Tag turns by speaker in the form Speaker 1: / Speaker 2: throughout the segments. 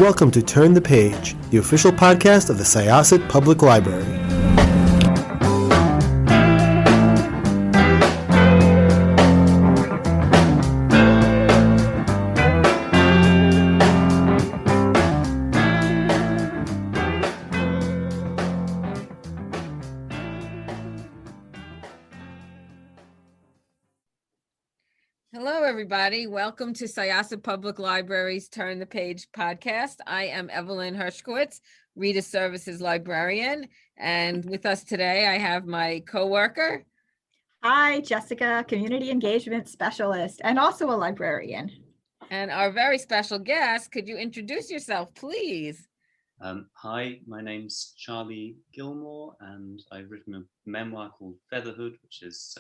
Speaker 1: welcome to Turn the Page, the official podcast of the Syosset Public Library.
Speaker 2: Hello, everybody. Welcome to Syosset Public Library's Turn the Page podcast. I am Evelyn Hershkowitz, Reader Services Librarian. And with us today, I have my coworker.
Speaker 3: Hi, Jessikah, Community Engagement Specialist, and also a librarian.
Speaker 2: And our very special guest. Could you introduce yourself, please?
Speaker 4: Hi, my name's Charlie Gilmour, and I've written a memoir called Featherhood, which is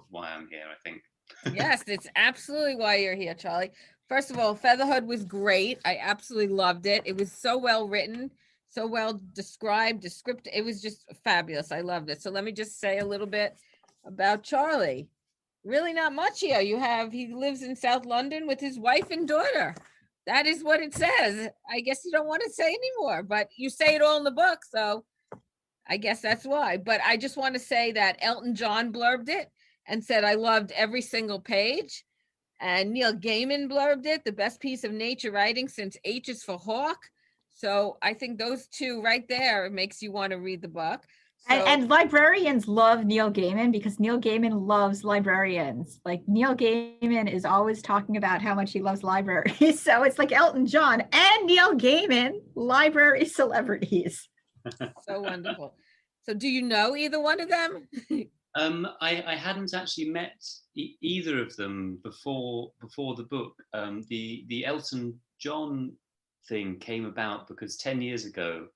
Speaker 4: why I'm here, I think.
Speaker 2: Yes, it's absolutely why you're here, Charlie. First of all, Featherhood was great. I absolutely loved it. It was so well written, so well described. It was just fabulous. I loved it. So let me just say a little bit about Charlie. Really not much here. He lives in South London with his wife and daughter. That is what it says. I guess you don't want to say anymore, but you say it all in the book, so I guess that's why. But I just want to say that Elton John blurbed it and said, I loved every single page. And Neil Gaiman blurbed it, the best piece of nature writing since H is for Hawk. So I think those two right there makes you want to read the book. So,
Speaker 3: and librarians love Neil Gaiman because Neil Gaiman loves librarians. Like Neil Gaiman is always talking about how much he loves libraries. So it's like Elton John and Neil Gaiman, library celebrities.
Speaker 2: So wonderful. So do you know either one of them?
Speaker 4: I hadn't actually met either of them before the book. The Elton John thing came about because 10 years ago,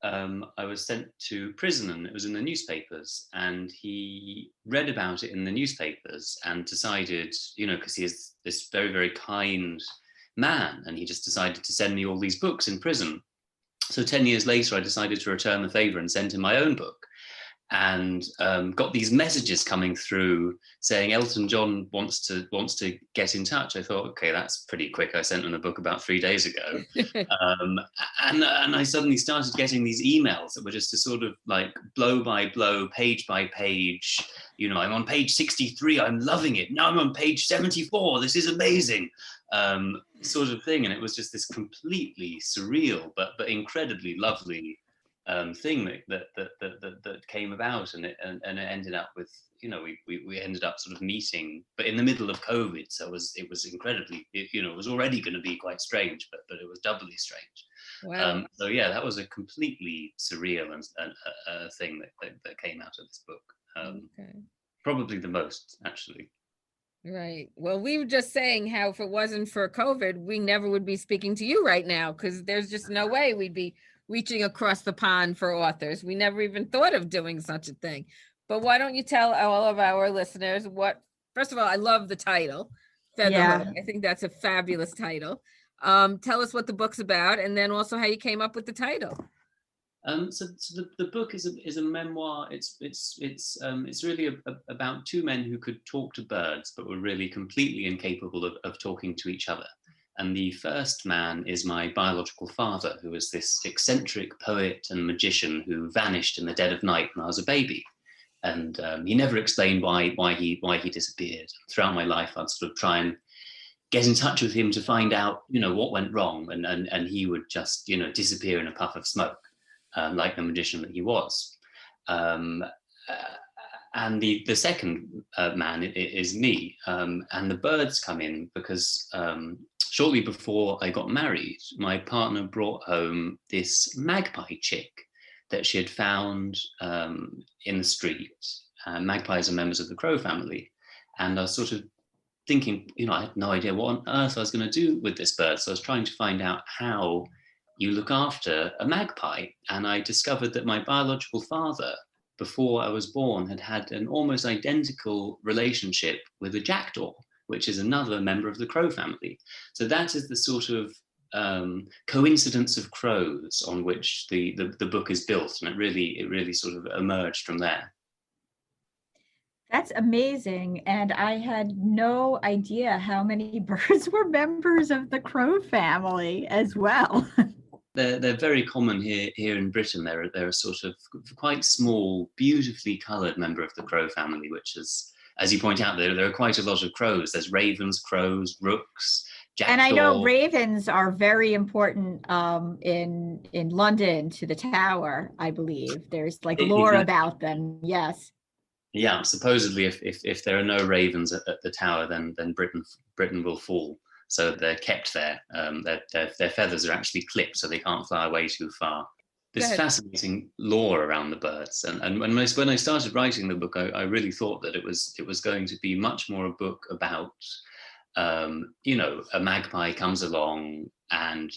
Speaker 4: I was sent to prison, and it was in the newspapers, and he read about it in the newspapers and decided, because he is this very, very kind man, and he just decided to send me all these books in prison. So 10 years later, I decided to return the favor and sent him my own book. And got these messages coming through saying Elton John wants to get in touch. I thought, okay, that's pretty quick. I sent him the book about 3 days ago, and I suddenly started getting these emails that were just a sort of like blow by blow, page by page. I'm on page 63. I'm loving it. Now I'm on page 74. This is amazing, sort of thing. And it was just this completely surreal but incredibly lovely thing that came about, and it ended up with we ended up sort of meeting, but in the middle of COVID, so it was incredibly, it was already going to be quite strange, but it was doubly strange.
Speaker 2: Wow.
Speaker 4: So yeah, that was a completely surreal and thing that came out of this book.
Speaker 2: Okay.
Speaker 4: Probably the most, actually.
Speaker 2: Right. Well, we were just saying how if it wasn't for COVID, we never would be speaking to you right now, because there's just no way we'd be reaching across the pond for authors. We never even thought of doing such a thing. But why don't you tell all of our listeners first of all, I love the title, Featherhood. Yeah. I think that's a fabulous title. Tell us what the book's about, and then also how you came up with the title.
Speaker 4: So the book is a memoir. It's really about two men who could talk to birds, but were really completely incapable of talking to each other. And the first man is my biological father, who was this eccentric poet and magician who vanished in the dead of night when I was a baby. And he never explained why he disappeared. Throughout my life, I'd sort of try and get in touch with him to find out, what went wrong. And he would just, disappear in a puff of smoke, like the magician that he was. And the second man is me. And the birds come in because shortly before I got married, my partner brought home this magpie chick that she had found in the street. Magpies are members of the crow family. And I was sort of thinking, I had no idea what on earth I was going to do with this bird. So I was trying to find out how you look after a magpie. And I discovered that my biological father, before I was born, had an almost identical relationship with a jackdaw, which is another member of the crow family. So that is the sort of coincidence of crows on which the book is built, and it really sort of emerged from there.
Speaker 3: That's amazing. And I had no idea how many birds were members of the crow family as well.
Speaker 4: They're very common here in Britain. They're a sort of quite small, beautifully coloured member of the crow family, which is, as you point out, there are quite a lot of crows. There's ravens, crows, rooks, jackdaw.
Speaker 3: And I know ravens are very important in London to the Tower, I believe. There's like lore about them. Yes.
Speaker 4: Yeah, supposedly if there are no ravens at the Tower, then Britain will fall. So they're kept there. Their feathers are actually clipped, so they can't fly away too far. This fascinating lore around the birds, and when I started writing the book, I really thought that it was going to be much more a book about, a magpie comes along and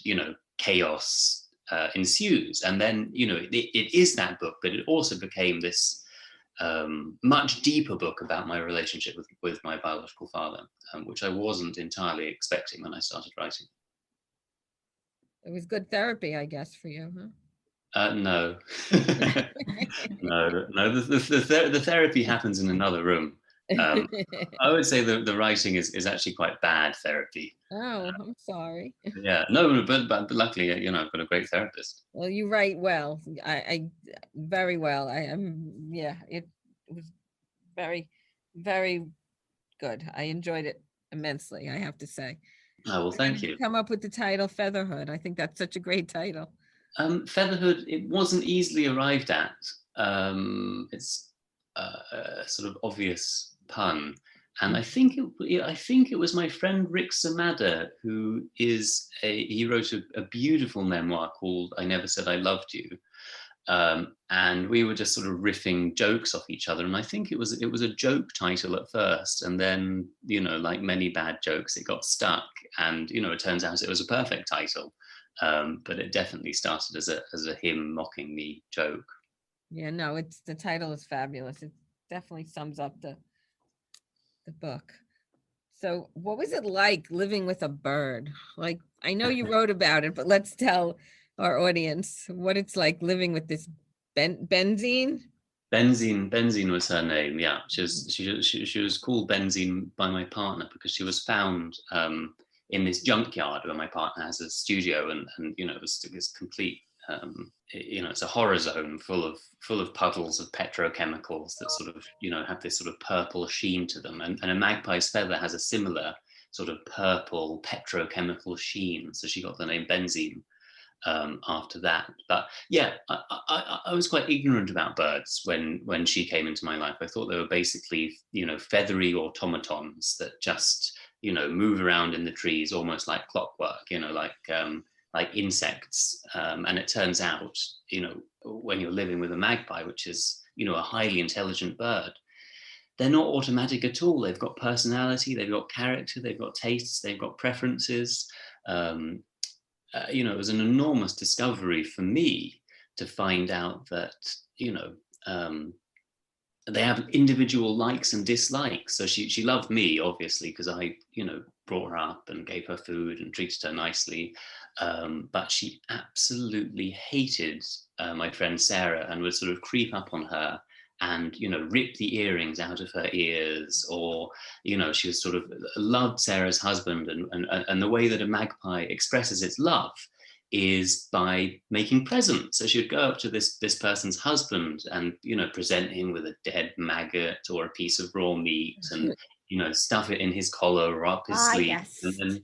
Speaker 4: chaos ensues, and then it is that book, but it also became this much deeper book about my relationship with my biological father, which I wasn't entirely expecting when I started writing.
Speaker 2: It was good therapy, I guess, for you, huh?
Speaker 4: No. no. The therapy happens in another room. I would say the writing is actually quite bad therapy.
Speaker 2: Oh, I'm sorry.
Speaker 4: Yeah, no, but luckily, I've got a great therapist.
Speaker 2: Well, you write well. I very well. I am. Yeah, it was very, very good. I enjoyed it immensely, I have to say.
Speaker 4: Oh, well, thank you.
Speaker 2: Come up with the title Featherhood. I think that's such a great title.
Speaker 4: Featherhood, it wasn't easily arrived at. It's a sort of obvious pun, and I think it was my friend Rick Samada he wrote a beautiful memoir called "I Never Said I Loved You," and we were just sort of riffing jokes off each other, and I think it was a joke title at first, and then like many bad jokes, it got stuck, and it turns out it was a perfect title. But it definitely started as a him mocking me joke.
Speaker 2: Yeah, no, the title is fabulous. It definitely sums up the book. So what was it like living with a bird? Like, I know you wrote about it, but let's tell our audience what it's like living with this Benzine.
Speaker 4: Benzine was her name. Yeah, she was called Benzine by my partner because she was found in this junkyard where my partner has a studio, and it was this complete it's a horror zone full of puddles of petrochemicals that sort of have this sort of purple sheen to them, and a magpie's feather has a similar sort of purple petrochemical sheen, so she got the name Benzine after that. But yeah, I was quite ignorant about birds when she came into my life. I thought they were basically feathery automatons that just move around in the trees almost like clockwork, like insects. And it turns out, when you're living with a magpie, which is, a highly intelligent bird, they're not automatic at all. They've got personality, they've got character, they've got tastes, they've got preferences. It was an enormous discovery for me to find out that, they have individual likes and dislikes. So she loved me, obviously, because I, brought her up and gave her food and treated her nicely. But she absolutely hated my friend Sarah and would sort of creep up on her and, rip the earrings out of her ears, or, she was sort of loved Sarah's husband. And the way that a magpie expresses its love is by making presents. So she would go up to this person's husband and, present him with a dead maggot or a piece of raw meat and, stuff it in his collar or up his sleeve.
Speaker 3: Yes.
Speaker 4: And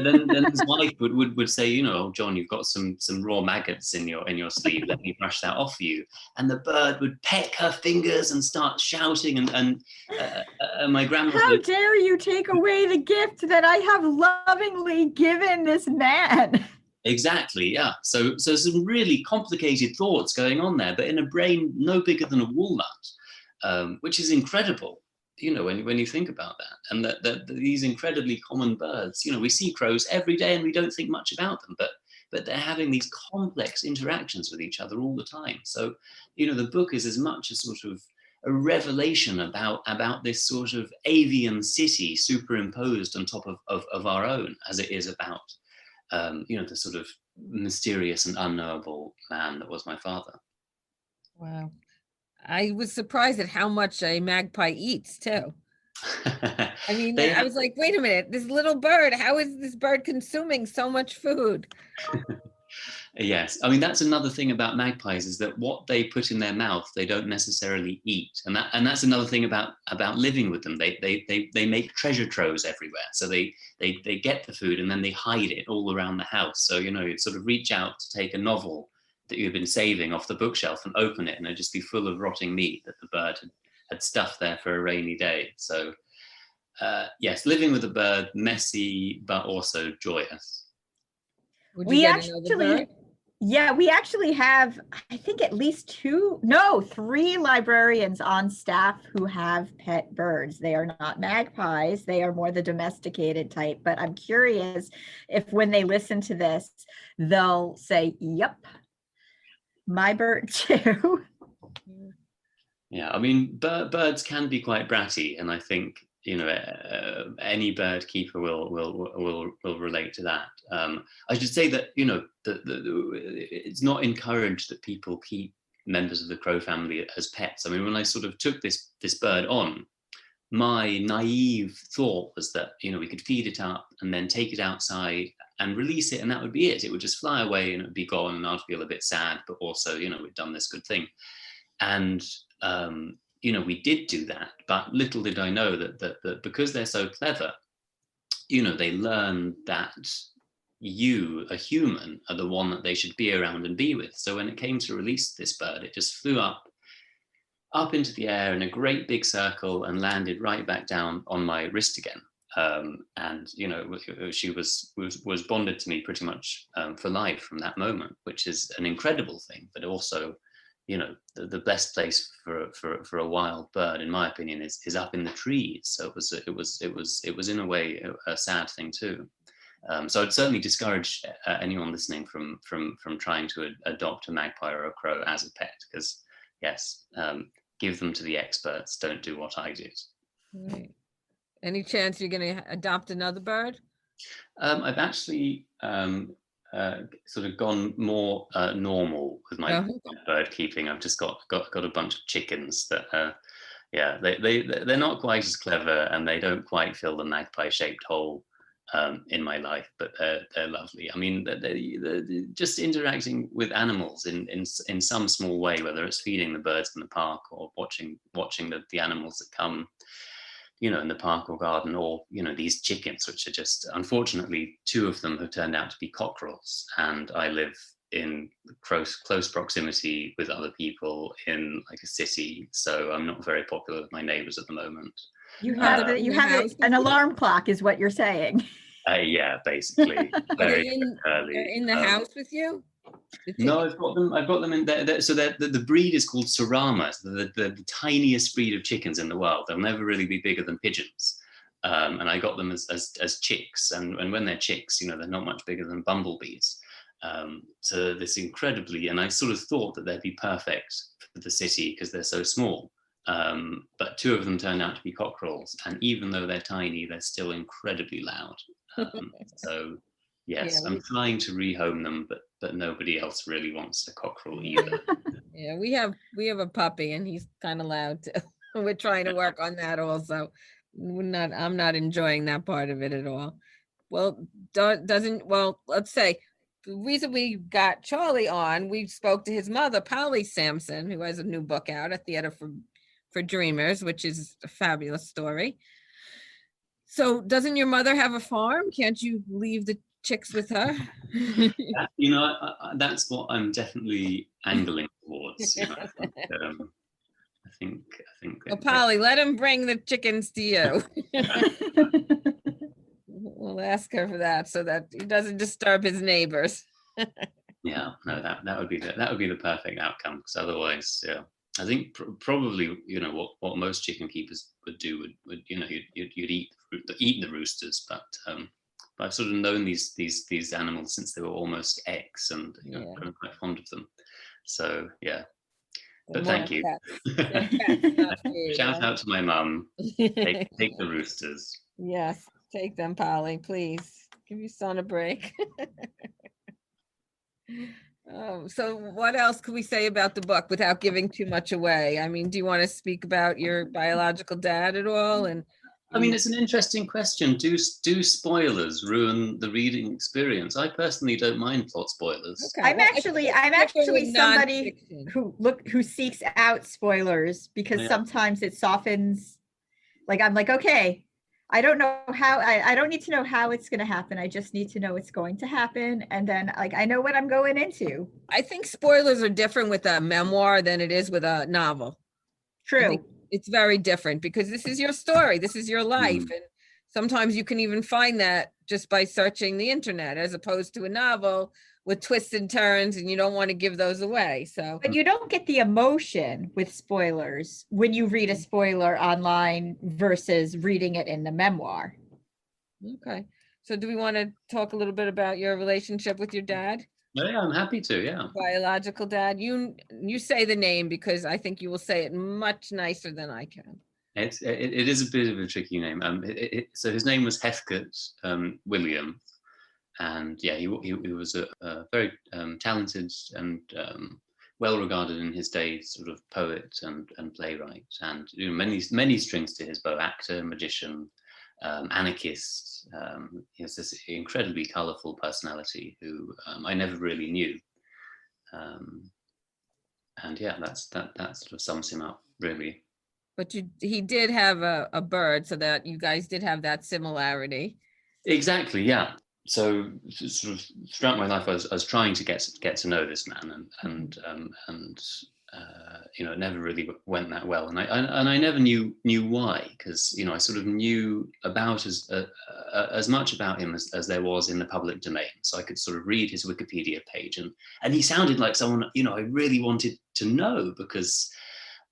Speaker 4: then his wife would say, "Oh, John, you've got some raw maggots in your sleeve. Let me brush that off you." And the bird would peck her fingers and start shouting. And my grandmother.
Speaker 3: How dare you take away the gift that I have lovingly given this man?
Speaker 4: Exactly, yeah. So some really complicated thoughts going on there, but in a brain no bigger than a walnut, which is incredible, when you think about that. And that these incredibly common birds, we see crows every day and we don't think much about them, but they're having these complex interactions with each other all the time. So, the book is as much a sort of a revelation about this sort of avian city superimposed on top of our own, as it is about the sort of mysterious and unknowable man that was my father.
Speaker 2: Wow. I was surprised at how much a magpie eats too. I mean, I was like, wait a minute, this little bird, how is this bird consuming so much food?
Speaker 4: Yes, I mean that's another thing about magpies, is that what they put in their mouth they don't necessarily eat, and that's another thing about living with them. They make treasure troves everywhere, so they get the food and then they hide it all around the house. So you'd sort of reach out to take a novel that you've been saving off the bookshelf and open it, and it'd just be full of rotting meat that the bird had stuffed there for a rainy day. So yes, living with a bird, messy but also joyous.
Speaker 2: Would you get another bird?
Speaker 3: Yeah, we actually have, I think, at least 3 librarians on staff who have pet birds. They are not magpies. They are more the domesticated type. But I'm curious if when they listen to this, they'll say, yep, my bird too.
Speaker 4: Yeah, I mean, birds can be quite bratty, and I think any bird keeper will relate to that. I should say that it's not encouraged that people keep members of the crow family as pets. I mean, when I sort of took this bird on, my naive thought was that we could feed it up and then take it outside and release it, and that would be it. It would just fly away and it would be gone, and I'd feel a bit sad, but also we'd done this good thing. And we did do that, but little did I know that because they're so clever, they learn that you, a human, are the one that they should be around and be with. So when it came to release this bird, it just flew up into the air in a great big circle and landed right back down on my wrist again. And she was bonded to me pretty much for life from that moment, which is an incredible thing, but also the best place for a wild bird, in my opinion, is up in the trees. So it was in a way a sad thing too. So I'd certainly discourage anyone listening from trying to adopt a magpie or a crow as a pet, because yes, give them to the experts. Don't do what I did.
Speaker 2: Right. Any chance you're going to adopt another bird?
Speaker 4: I've actually sort of gone more normal with my bird keeping. I've just got a bunch of chickens that they're not quite as clever, and they don't quite fill the magpie shaped hole in my life, but they're lovely. I mean, they're just interacting with animals in some small way, whether it's feeding the birds in the park or watching the animals that come in the park or garden, or these chickens, which are just, unfortunately, 2 of them have turned out to be cockerels, and I live in close proximity with other people in like a city, so I'm not very popular with my neighbors at the moment.
Speaker 3: You have an alarm clock, is what you're saying.
Speaker 4: Yeah, basically.
Speaker 2: They're in the house with you?
Speaker 4: No, I've got them in there. So the breed is called Sarama, the tiniest breed of chickens in the world. They'll never really be bigger than pigeons. And I got them as chicks. And when they're chicks, they're not much bigger than bumblebees. So this incredibly, and I sort of thought that they'd be perfect for the city because they're so small. But 2 of them turned out to be cockerels. And even though they're tiny, they're still incredibly loud. So yes, I'm trying to rehome them, but nobody else really wants a cockerel either.
Speaker 2: Yeah, we have a puppy, and he's kind of loud too. We're trying to work on that also. I'm not enjoying that part of it at all. Well, let's say the reason we got Charlie on, we spoke to his mother, Polly Sampson, who has a new book out, A Theater for Dreamers, which is a fabulous story. So doesn't your mother have a farm? Can't you leave the chicks with her?
Speaker 4: That's what I'm definitely angling towards. I think.
Speaker 2: Well, Polly, let him bring the chickens to you. We'll ask her for that so that he doesn't disturb his neighbors.
Speaker 4: Yeah, no, that would be the perfect outcome, because otherwise, yeah, I think probably what most chicken keepers would do would you'd eat the roosters, but I've sort of known these animals since they were almost eggs, and I'm quite fond of them. So yeah, but thank you. Shout out to my mum. Take the roosters.
Speaker 2: Yes, take them, Polly. Please give your son a break. So what else could we say about the book without giving too much away? I mean, do you want to speak about your biological dad at all, and
Speaker 4: I mean, it's an interesting question. Do spoilers ruin the reading experience? I personally don't mind plot spoilers.
Speaker 2: Okay,
Speaker 3: I'm
Speaker 2: well, I think it's different
Speaker 3: actually
Speaker 2: with
Speaker 3: somebody
Speaker 2: nonfiction.
Speaker 3: who seeks out spoilers because
Speaker 4: Yeah.
Speaker 3: sometimes it softens. Like I'm like, okay, I don't know how, I don't need to know how it's going to happen. I just need to know it's going to happen, and then like I know what I'm going into.
Speaker 2: I think spoilers are different with a memoir than it is with a novel. I
Speaker 3: True.
Speaker 2: think it's very different because this is your story, this is your life, and sometimes you can even find that just by searching the internet, as opposed to a novel with twists and turns, and you don't want to give those away. So,
Speaker 3: But you don't get the emotion with spoilers when you read a spoiler online versus reading it in the memoir.
Speaker 2: okay. So do we want to talk a little bit about your relationship with your dad?
Speaker 4: Yeah, I'm happy to. Yeah.
Speaker 2: Biological dad. You say the name because I think you will say it much nicer than I can.
Speaker 4: It is a bit of a tricky name. So his name was Heathcote William, and yeah, he was a very talented and well regarded in his day sort of poet and playwright, and many strings to his bow. Actor, magician, anarchist. He has this incredibly colourful personality who I never really knew. And yeah, that sort of sums him up, really.
Speaker 2: But he did have a bird, so that you guys did have that similarity.
Speaker 4: Exactly, yeah. So sort of throughout my life, I was trying to get to know this man, and it never really went that well, and I never knew why, because I sort of knew about as much about him as there was in the public domain, so I could sort of read his Wikipedia page, and he sounded like someone I really wanted to know, because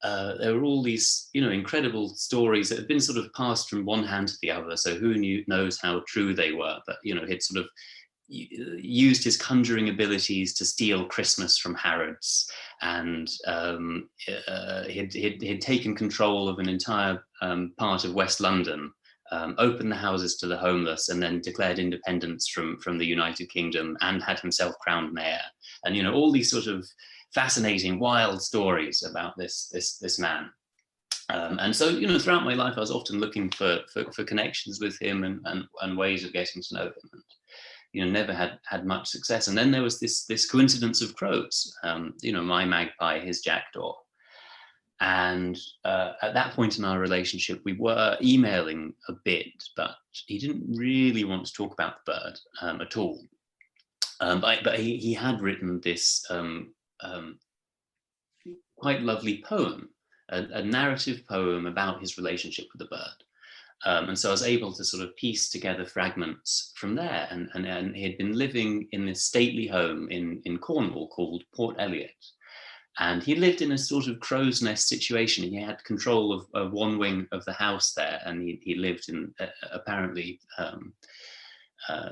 Speaker 4: there were all these incredible stories that had been sort of passed from one hand to the other, so who knows how true they were, but he'd sort of used his conjuring abilities to steal Christmas from Harrods, and he'd taken control of an entire part of West London, opened the houses to the homeless, and then declared independence from the United Kingdom, and had himself crowned mayor, and all these sort of fascinating, wild stories about this man. And so, throughout my life, I was often looking for connections with him and ways of getting to know him. And, never had much success. And then there was this coincidence of crows. My magpie, his jackdaw. And at that point in our relationship, we were emailing a bit, but he didn't really want to talk about the bird at all. But he had written this quite lovely poem, a narrative poem about his relationship with the bird. And so I was able to sort of piece together fragments from there. And he had been living in this stately home in Cornwall called Port Eliot. And he lived in a sort of crow's nest situation. He had control of one wing of the house there. And he lived in apparently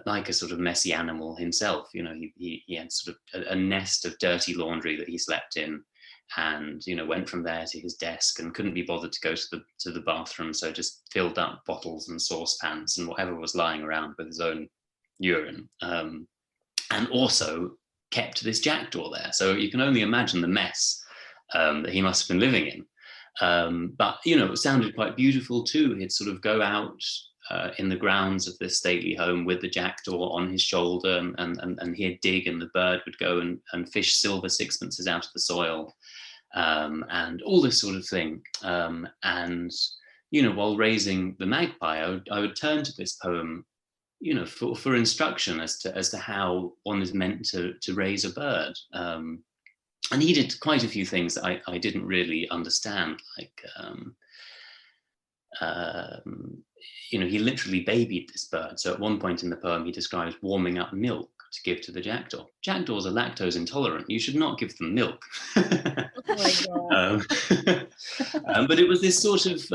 Speaker 4: like a sort of messy animal himself. He had sort of a nest of dirty laundry that he slept in. And went from there to his desk and couldn't be bothered to go to the bathroom, so just filled up bottles and saucepans and whatever was lying around with his own urine, and also kept this jackdaw there. So you can only imagine the mess that he must have been living in. But it sounded quite beautiful too. He'd sort of go out in the grounds of this stately home with the jackdaw on his shoulder, and he'd dig, and the bird would go and fish silver sixpences out of the soil, and all this sort of thing. And while raising the magpie, I would turn to this poem, for instruction as to how one is meant to raise a bird. And he did quite a few things that I didn't really understand, like he literally babied this bird. So at one point in the poem, he describes warming up milk to give to the jackdaw. Jackdaws are lactose intolerant. You should not give them milk.
Speaker 2: Oh my God.
Speaker 4: But it was this sort of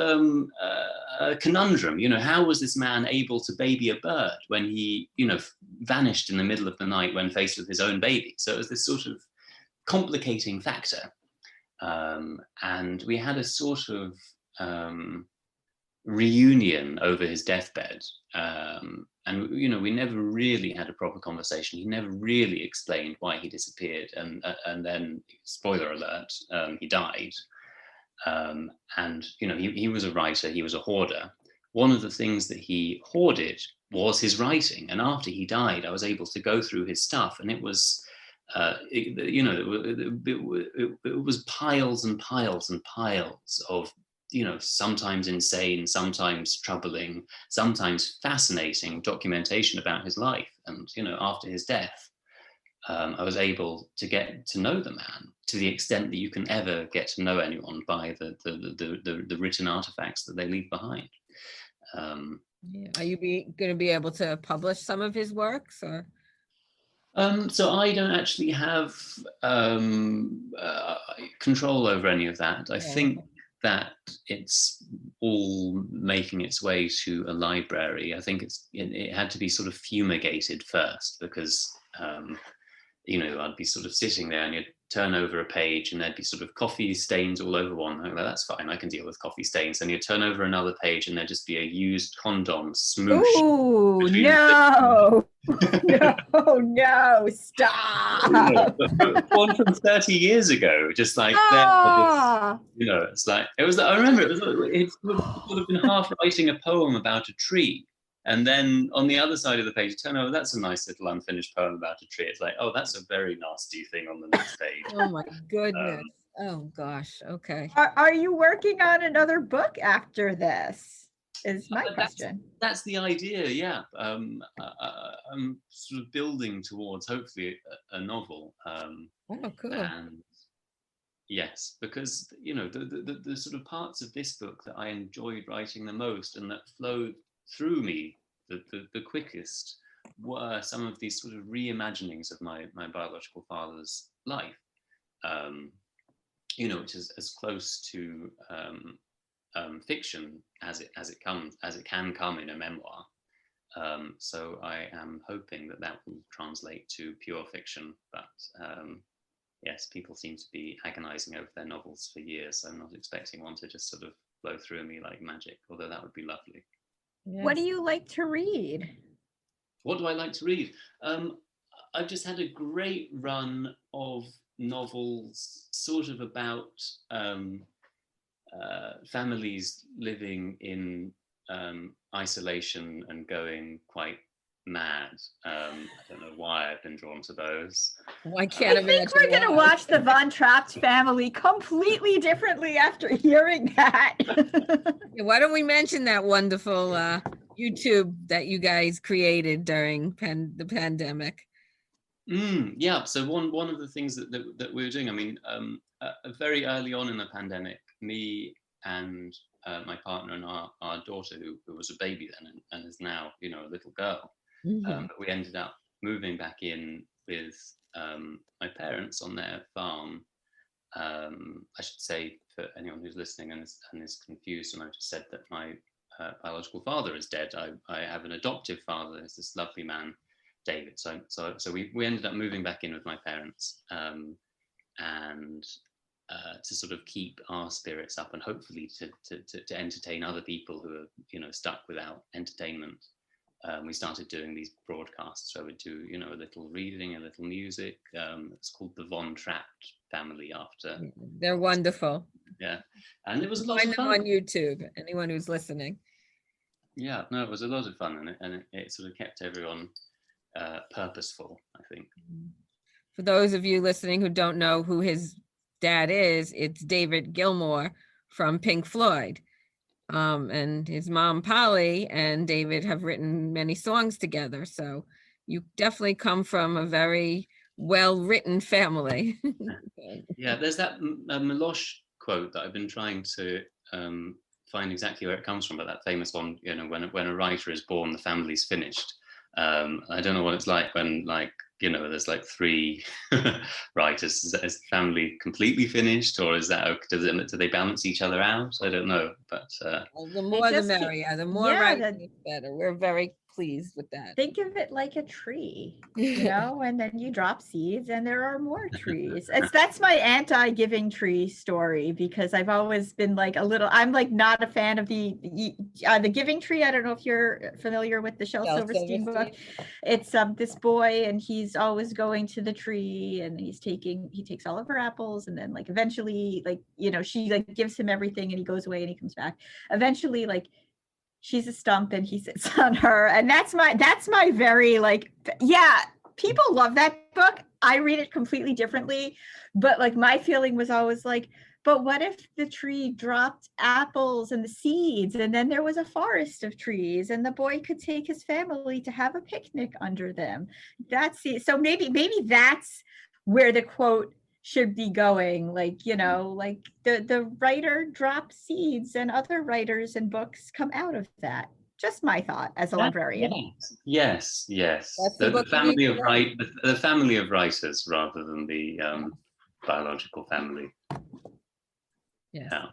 Speaker 4: conundrum. How was this man able to baby a bird when he, vanished in the middle of the night when faced with his own baby? So it was this sort of complicating factor. And we had a sort of reunion over his deathbed, and we never really had a proper conversation. He never really explained why he disappeared, and then, spoiler alert, he died. And he was a writer, he was a hoarder, one of the things that he hoarded was his writing. And after he died, I was able to go through his stuff, and it was, it was piles and piles and piles of, sometimes insane, sometimes troubling, sometimes fascinating documentation about his life. And, after his death, I was able to get to know the man to the extent that you can ever get to know anyone by the written artifacts that they leave behind.
Speaker 2: Are you going to be able to publish some of his works, or?
Speaker 4: So I don't actually have control over any of that. I think that it's all making its way to a library. I think it had to be sort of fumigated first, because I'd be sort of sitting there and you'd turn over a page and there'd be sort of coffee stains all over one. I'm like, that's fine, I can deal with coffee stains. And you'd turn over another page and there'd just be a used condom smoosh.
Speaker 3: Ooh, no. No, stop.
Speaker 4: One from 30 years ago, just like it's like, it was, I remember it would have been half writing a poem about a tree. And then on the other side of the page, you turn over, that's a nice little unfinished poem about a tree. It's like, oh, that's a very nasty thing on the next page.
Speaker 2: Oh my goodness. Oh gosh. Okay.
Speaker 3: Are you working on another book after this? Is my question.
Speaker 4: That's the idea, yeah. I'm sort of building towards hopefully a novel.
Speaker 2: Oh, cool.
Speaker 4: And yes, because the sort of parts of this book that I enjoyed writing the most and that flowed through me the quickest were some of these sort of reimaginings of my biological father's life, which is as close to fiction as it can come in a memoir. So I am hoping that will translate to pure fiction, but yes, people seem to be agonizing over their novels for years, so I'm not expecting one to just sort of flow through me like magic, although that would be lovely.
Speaker 3: Yes. What do you like to read?
Speaker 4: What do I like to read? I've just had a great run of novels sort of about families living in isolation and going quite mad. I don't know why I've been drawn to those.
Speaker 2: I can't imagine.
Speaker 3: I think we're going to watch the Von Trapp family completely differently after hearing that.
Speaker 2: Why don't we mention that wonderful YouTube that you guys created during the pandemic?
Speaker 4: Yeah, so one of the things that we were doing, I mean, very early on in the pandemic, me and my partner and our daughter, who was a baby then and is now, a little girl, but we ended up moving back in with my parents on their farm. I should say, for anyone who's listening and is confused, and I just said that my biological father is dead, I have an adoptive father. There's this lovely man, David. So we ended up moving back in with my parents, and to sort of keep our spirits up and hopefully to entertain other people who are stuck without entertainment. We started doing these broadcasts. So we'd do a little reading, a little music. It's called the Von Trapp family after.
Speaker 2: They're wonderful.
Speaker 4: Yeah, and it was a lot of fun.
Speaker 2: Find them on YouTube. Anyone who's listening.
Speaker 4: Yeah, no, it was a lot of fun, and it sort of kept everyone purposeful, I think.
Speaker 2: For those of you listening who don't know who his dad is, it's David Gilmour from Pink Floyd. And his mom, Polly, and David have written many songs together. So you definitely come from a very well-written family.
Speaker 4: Yeah, there's that Milosh quote that I've been trying to find exactly where it comes from, but that famous one, when a writer is born, the family's finished. I don't know what it's like when, there's like three writers. Is the family completely finished, or is that do they balance each other out? I don't know, but
Speaker 2: well, the more the merrier. The more writing, the better. We're very pleased with that.
Speaker 3: Think of it like a tree, and then you drop seeds and there are more trees. That's my anti-giving tree story, because I've always been I'm not a fan of the Giving Tree. I don't know if you're familiar with the Shel Silverstein book. It's this boy, and he's always going to the tree, and he takes all of her apples, and then eventually she gives him everything, and he goes away and he comes back. Eventually she's a stump and he sits on her. And that's my very like, yeah, people love that book. I read it completely differently, but like my feeling was always like, but what if the tree dropped apples and the seeds, and then there was a forest of trees, and the boy could take his family to have a picnic under them? So maybe that's where the quote should be going. Like, you know, like the writer drops seeds, and other writers and books come out of that. Just my thought as a librarian.
Speaker 4: Yes. The family of writers rather than the biological family.
Speaker 2: Yeah.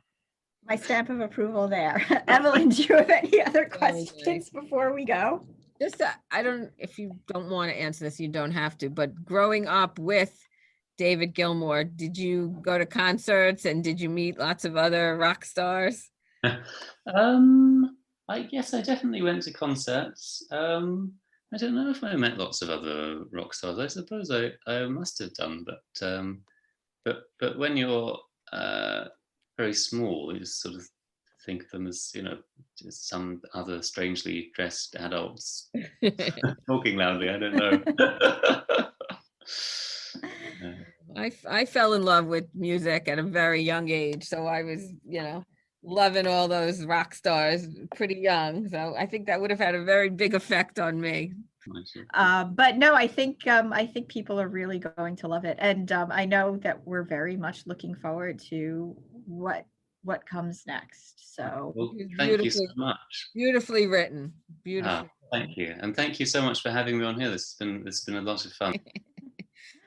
Speaker 3: My stamp of approval there. Evelyn, do you have any other questions before we go?
Speaker 2: Just, if you don't want to answer this, you don't have to, but growing up with David Gilmour, did you go to concerts and did you meet lots of other rock stars?
Speaker 4: Yes, I definitely went to concerts. I don't know if I met lots of other rock stars. I suppose I must have done, but when you're very small, you just sort of think of them as, you know, just some other strangely dressed adults talking loudly. I don't know.
Speaker 2: I fell in love with music at a very young age, so I was, you know, loving all those rock stars pretty young. So I think that would have had a very big effect on me.
Speaker 3: But no, I think people are really going to love it, and I know that we're very much looking forward to what comes next. So
Speaker 4: well, thank you so much.
Speaker 2: Beautifully written. Beautiful.
Speaker 4: Thank you, and thank you so much for having me on here. It's been a lot of fun.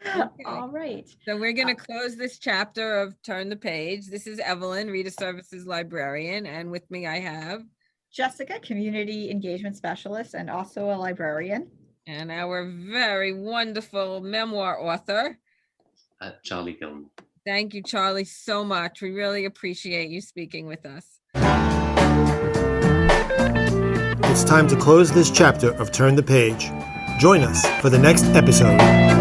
Speaker 2: Okay.
Speaker 3: All right.
Speaker 2: So we're going to close this chapter of Turn the Page. This is Evelyn, Reader Services Librarian, and with me I have
Speaker 3: Jessikah, Community Engagement Specialist and also a librarian.
Speaker 2: And our very wonderful memoir author,
Speaker 4: Charlie Gilmour.
Speaker 2: Thank you, Charlie, so much. We really appreciate you speaking with us.
Speaker 1: It's time to close this chapter of Turn the Page. Join us for the next episode.